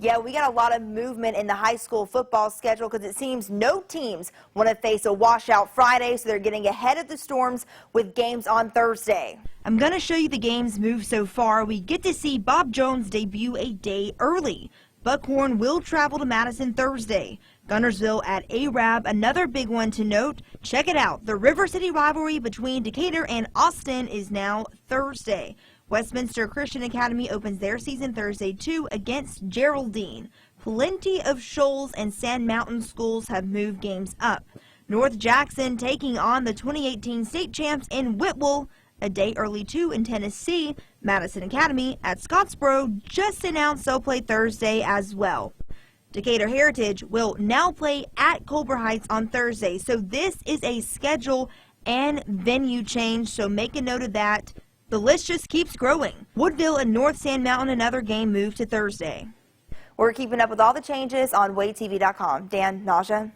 Yeah, we got a lot of movement in the high school football schedule because it seems no teams want to face a washout Friday, so they're getting ahead of the storms with games on Thursday. I'm going to show you the games moved so far. We get to see Bob Jones debut a day early. Buckhorn will travel to Madison Thursday. Guntersville at Arab, another big one to note. Check it out. The River City rivalry between Decatur and Austin is now Thursday. Westminster Christian Academy opens their season Thursday, too, against Geraldine. Plenty of Shoals and Sand Mountain schools have moved games up. North Jackson taking on the 2018 state champs in Whitwell. A day early, too, in Tennessee. Madison Academy at Scottsboro just announced they'll play Thursday as well. Decatur Heritage will now play at Culver Heights on Thursday. So this is a schedule and venue change, so make a note of that. The list just keeps growing. Woodville and North Sand Mountain, another game moved to Thursday. We're keeping up with all the changes on WadeTV.com. Dan, Naja.